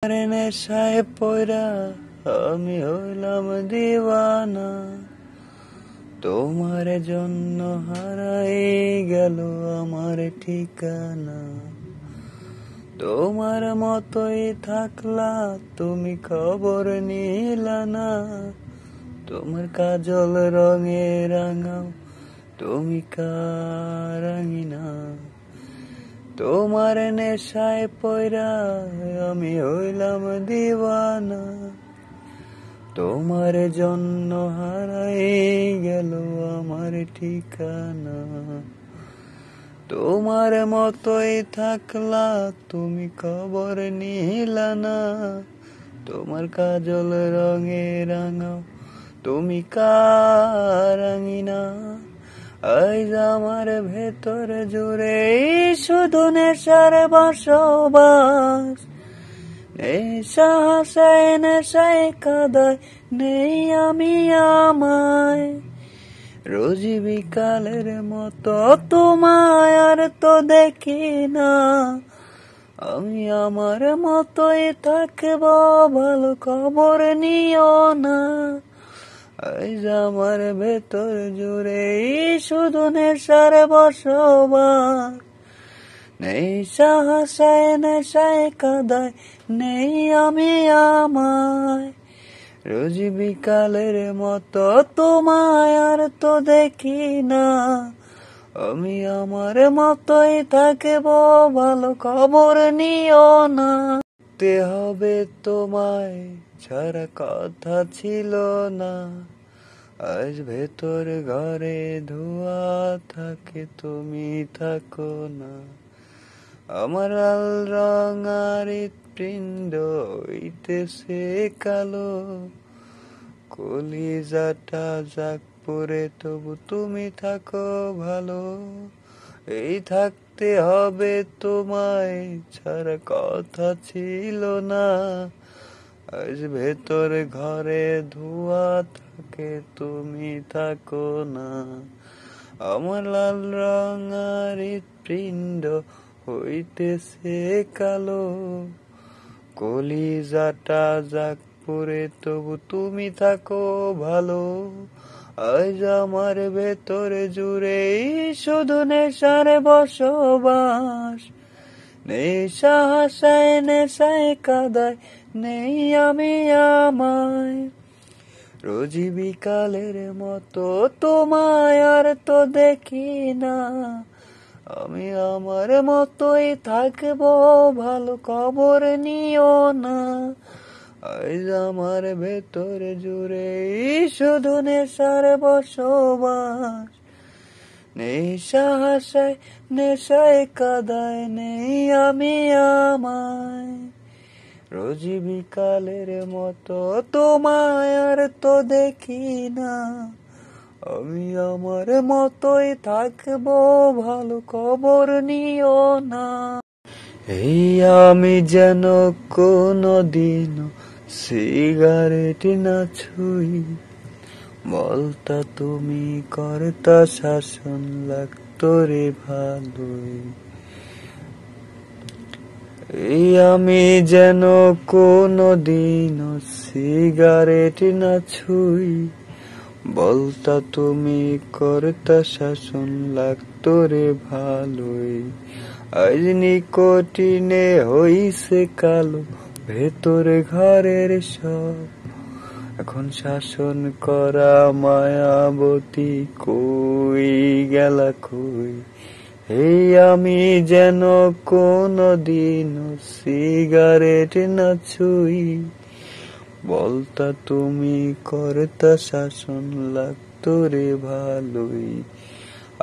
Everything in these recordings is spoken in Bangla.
নেশায় পয়রা আমি হইলাম দিওয়ানা, তোমার জন্য হারাই গেল আমার ঠিকানা। তোমার মতোই থাকলা তুমি খবর নিলা না, তোমার কাজল রঙে রাঙাও তুমি কারাঙিনা। তোমার নেশায় পয়রা আমি হইলাম দিওয়ানা, তোমার জন্য হারাই গেল আমার ঠিকানা। তোমার মতোই থাকলা তুমি খবর নিলা না, তোমার কাজল রঙে রাঙাও তুমি কারাঙিনা। আজ আমার ভেতর জুড়ে শুধু নেশার বসবাস, নেশা হাসায় নেশায় কাদায় নেই আমি আমায়। রোজ বিকালের মতো তোমায় আর তো দেখি না, আমি আমার মতোই থাকবো ভালো খবর নিও না। আজ আমার ভেতর জুড়ে শুধু নেশার বসবাস, নেশা হাসায় নেশায় কাদায় নেই আমি আমায়। রোজ বিকালের মতো তোমায় আর তো দেখি না, আমি আমার মতোই থাকবো ভালো খবর নিও না। তে হবে তোমায় ছাড়া কথা ছিল না, আজ ভেতর ঘরে ধোয়া থাকে তুমি থাকো না। আমার লাল রঙার হৃৎপিণ্ড হইতেছে কালো, কলিজাটা যাক পরে তবু তুমি থাকো ভালো। এই থাকতে হবে তোমায় ছাড়া কথা ছিল না, আজ ভেতর ঘরে ধোয়া থাকে তুমি থাকো না। আমার লাল রঙার হৃৎপিণ্ড হইতেছে কালো, কলিজাটা যাক পরে তবু তুমি থাকো ভালো। আজ আমার ভেতর জুড়ে শুধু নেশার বসবাস, নেশা হাসায় নেশায় কাদায় নেই আমি আমায়। রোজ বিকালের মতো তোমায় আর তো দেখি না, আমি আমার মতোই থাকবো ভালো খবর নিও না। আজ আমার ভেতর জুড়ে শুধু নেশার বসবাস, নেশা হাসায় নেশায় কাদায় নেই আমি আমায়। রোজ বিকালের মতো তোমায় আর তো দেখি না, আমি আমার মতোই থাকবো ভালো খবর নিও না। এই আমি যেন কোনদিন সিগারেট না ছুই, বলতা তুমি করতা শাসন লাগতো রে ভালোই। এই আমি যেন কোনদিন সিগারেট না ছুই, বলতা তুমি করতা শাসন লাগতো রে ভালোই। আজ নিকোটিনে হইছে কালো ভেতর ঘরের সব, এখন শাসন করা মায়াবতী কই গেলা কই। এই আমি যেন কোনদিন সিগারেট না ছুই, বলতা তুমি করতা শাসন লাগতো রে ভালোই।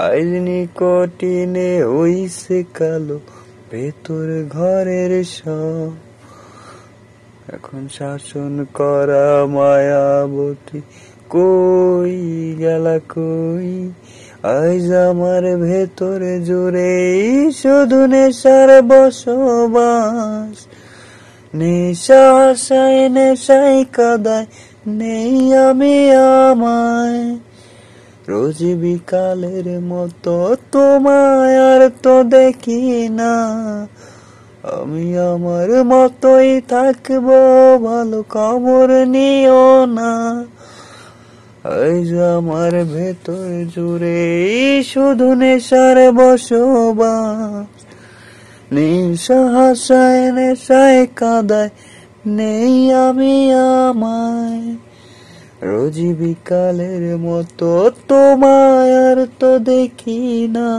আজ নিকোটিনে হইছে কালো ভেতর ঘরের সব, এখন শাসন করা মায়াবতী কই গেলা কই। আজ আমার ভেতর জুড়ে শুধু নেশার বসবাস, নেশা হাসায় নেশায় কাদায় নেই আমি আমায়। রোজ বিকালের মতো তোমায় আর তো দেখি না, আমি আমার মতোই থাকবো, ভালো খবর নিও না। এই যে আমার ভেতর জুড়ে শুধু নেশার বসবাস, নেশা হাসায় নেশায় কাঁদায়, নেই আমি আমায়। রোজি বিকালের মতো তোমায় আর তো দেখি না,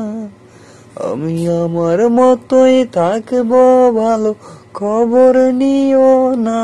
আমি আমার মতোই থাকবো, ভালো খবর নিও না।